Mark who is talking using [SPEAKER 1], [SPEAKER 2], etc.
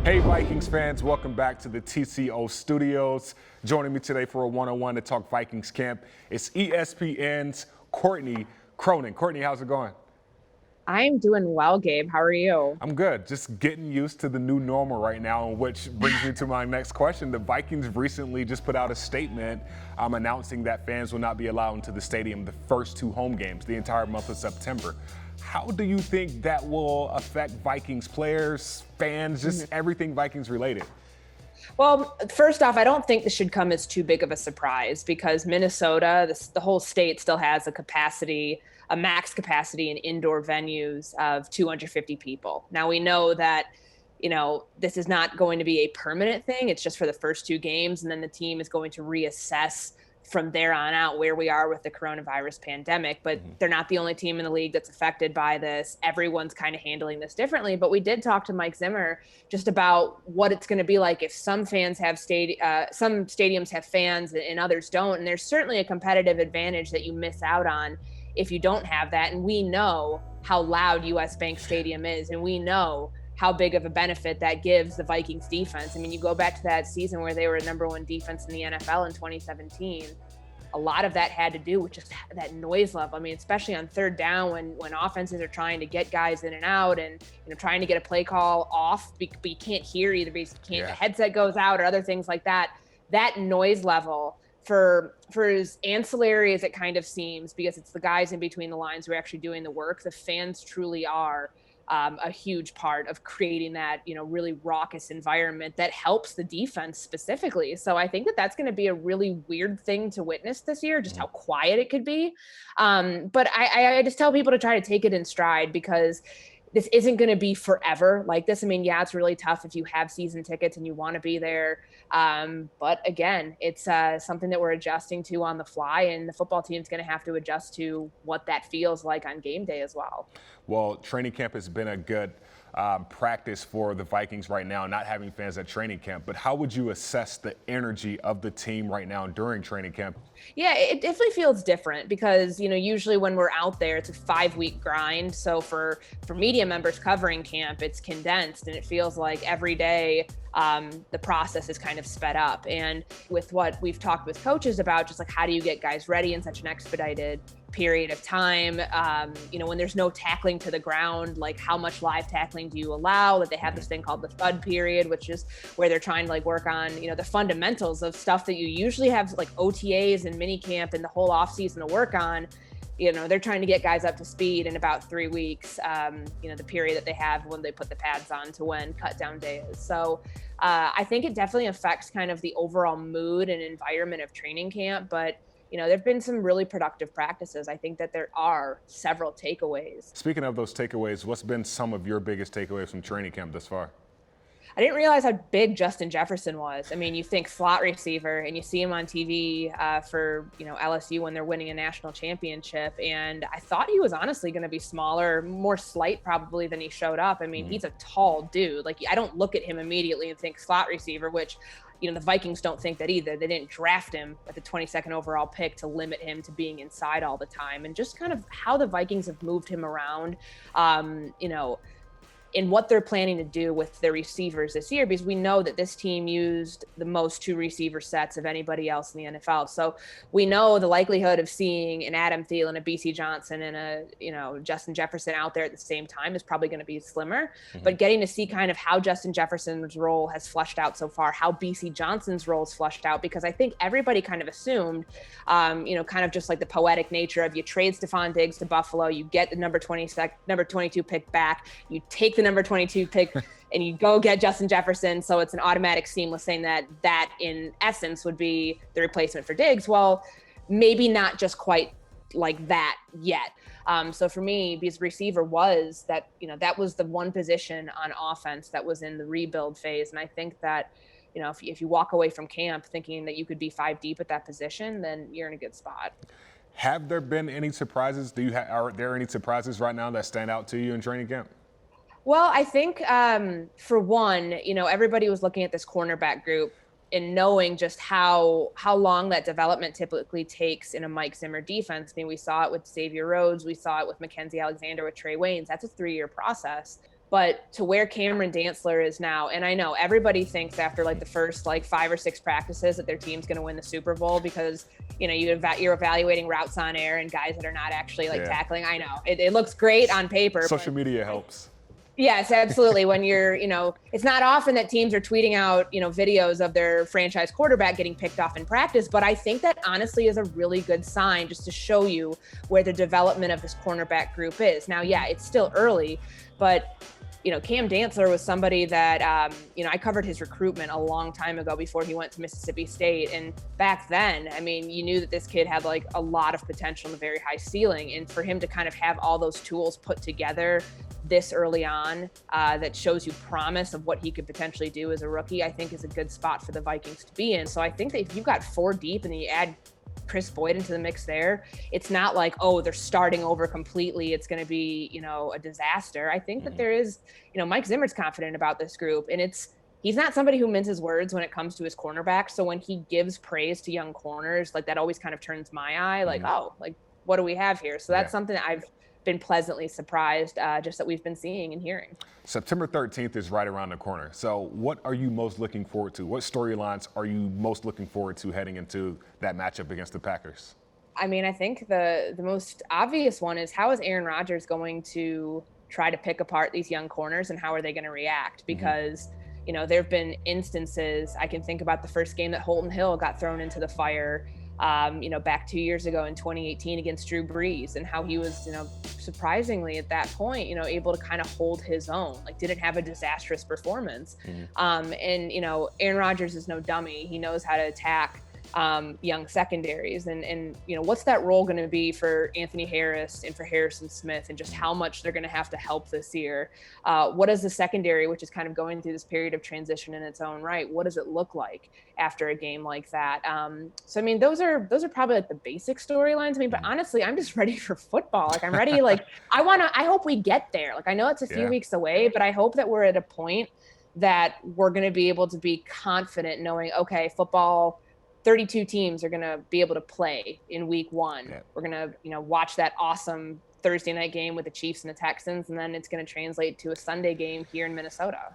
[SPEAKER 1] Hey Vikings fans, welcome back to the TCO studios. Joining me today for a one-on-one to talk Vikings camp is ESPN's Courtney Cronin. Courtney, how's it going?
[SPEAKER 2] I'm doing well, Gabe. How are you?
[SPEAKER 1] I'm good. Just getting used to the new normal right now, which brings me to my next question. The Vikings recently just put out a statement announcing that fans will not be allowed into the stadium the first two home games, the entire month of September. How do you think that will affect Vikings players, fans, just everything Vikings related?
[SPEAKER 2] Well, first off, I don't think this should come as too big of a surprise because Minnesota, the whole state still has a max capacity in indoor venues of 250 people. Now we know that, this is not going to be a permanent thing. It's just for the first two games. And then the team is going to reassess from there on out where we are with the coronavirus pandemic. But they're not the only team in the league that's affected by this. Everyone's kind of handling this differently. But we did talk to Mike Zimmer just about what it's going to be like if some fans have some stadiums have fans and others don't. And there's certainly a competitive advantage that you miss out on if you don't have that. And we know how loud US Bank Stadium is, and we know how big of a benefit that gives the Vikings defense. I mean, you go back to that season where they were number one defense in the NFL in 2017. A lot of that had to do with just that noise level. I mean, especially on third down when offenses are trying to get guys in and out and trying to get a play call off, but you can't hear either because the headset goes out or other things like that. That noise level for as ancillary as it kind of seems, because it's the guys in between the lines who are actually doing the work, the fans truly are a huge part of creating that, really raucous environment that helps the defense specifically. So I think that that's going to be a really weird thing to witness this year, just how quiet it could be. But I just tell people to try to take it in stride because this isn't going to be forever like this. I mean, yeah, it's really tough if you have season tickets and you want to be there. But again, it's something that we're adjusting to on the fly, and the football team's going to have to adjust to what that feels like on game day as well.
[SPEAKER 1] Well, training camp has been a good practice for the Vikings right now, not having fans at training camp. But how would you assess the energy of the team right now during training camp?
[SPEAKER 2] Yeah, it definitely feels different because, usually when we're out there, it's a 5-week grind. So for media members covering camp, it's condensed and it feels like every day the process is kind of sped up. And with what we've talked with coaches about, just like how do you get guys ready in such an expedited period of time, when there's no tackling to the ground, like how much live tackling do you allow? That they have this thing called the thud period, which is where they're trying to work on, the fundamentals of stuff that you usually have like OTAs and mini camp and the whole off season to work on. They're trying to get guys up to speed in about 3 weeks, the period that they have when they put the pads on to when cut down day is. So I think it definitely affects kind of the overall mood and environment of training camp, but there've been some really productive practices. I think that there are several takeaways.
[SPEAKER 1] Speaking of those takeaways, what's been some of your biggest takeaways from training camp thus far?
[SPEAKER 2] I didn't realize how big Justin Jefferson was. I mean, you think slot receiver and you see him on TV for, LSU when they're winning a national championship. And I thought he was honestly going to be smaller, more slight probably than he showed up. I mean, he's a tall dude. Like, I don't look at him immediately and think slot receiver, which, the Vikings don't think that either. They didn't draft him at the 22nd overall pick to limit him to being inside all the time. And just kind of how the Vikings have moved him around, in what they're planning to do with their receivers this year, because we know that this team used the most 2 receiver sets of anybody else in the NFL. So we know the likelihood of seeing an Adam Thielen, a BC Johnson, and a Justin Jefferson out there at the same time is probably going to be slimmer. But getting to see kind of how Justin Jefferson's role has fleshed out so far, how BC Johnson's role is fleshed out, because I think everybody kind of assumed, kind of just like the poetic nature of you trade Stephon Diggs to Buffalo, you get the number 22 pick back, you take the number 22 pick and you go get Justin Jefferson. So it's an automatic seamless thing that in essence would be the replacement for Diggs. Well, maybe not just quite like that yet. So for me, because receiver was that, that was the one position on offense that was in the rebuild phase. And I think that, if you walk away from camp thinking that you could be 5 deep at that position, then you're in a good spot.
[SPEAKER 1] Have there been any surprises? Are there any surprises right now that stand out to you in training camp?
[SPEAKER 2] Well, I think for one, everybody was looking at this cornerback group and knowing just how long that development typically takes in a Mike Zimmer defense. I mean, we saw it with Xavier Rhodes. We saw it with Mackenzie Alexander, with Trey Waynes. That's a 3-year process. But to where Cameron Dantzler is now, and I know everybody thinks after like the first like 5 or 6 practices that their team's going to win the Super Bowl because, you know, you're evaluating routes on air and guys that are not actually like tackling. I know it looks great on paper.
[SPEAKER 1] Social media helps.
[SPEAKER 2] Yes, absolutely. When you're, you know, it's not often that teams are tweeting out, you know, videos of their franchise quarterback getting picked off in practice. But I think that honestly is a really good sign just to show you where the development of this cornerback group is. Now, yeah, it's still early, but you know, Cam Dantzler was somebody that, you know, I covered his recruitment a long time ago before he went to Mississippi State. And back then, I mean, you knew that this kid had like a lot of potential and a very high ceiling. And for him to kind of have all those tools put together this early on, that shows you promise of what he could potentially do as a rookie, I think is a good spot for the Vikings to be in. So I think that if you've got 4 deep and you add Chris Boyd into the mix there, it's not like, oh, they're starting over completely. It's going to be, you know, a disaster. I think that there is, you know, Mike Zimmer's confident about this group, and he's not somebody who minces words when it comes to his cornerbacks. So when he gives praise to young corners, like that always kind of turns my eye, like, oh, like what do we have here? So that's something that I've been pleasantly surprised just that we've been seeing and hearing.
[SPEAKER 1] September 13th is right around the corner. So what are you most looking forward to? What storylines are you most looking forward to heading into that matchup against the Packers?
[SPEAKER 2] I mean, I think the most obvious one is how is Aaron Rodgers going to try to pick apart these young corners and how are they going to react? Because, you know, there have been instances, I can think about the first game that Holton Hill got thrown into the fire, you know, back 2 years ago in 2018 against Drew Brees, and how he was, you know, surprisingly at that point, you know, able to kind of hold his own, like didn't have a disastrous performance. And, you know, Aaron Rodgers is no dummy. He knows how to attack young secondaries and you know, what's that role going to be for Anthony Harris and for Harrison Smith, and just how much they're going to have to help this year. What is the secondary, which is kind of going through this period of transition in its own right, what does it look like after a game like that? So I mean, those are probably like the basic storylines. I mean, but honestly, I'm just ready for football. Like I'm ready. Like I hope we get there. Like I know it's a few weeks away, but I hope that we're at a point that we're going to be able to be confident knowing, okay, football, 32 teams are going to be able to play in week 1. We're going to, you know, watch that awesome Thursday night game with the Chiefs and the Texans, and then it's going to translate to a Sunday game here in Minnesota.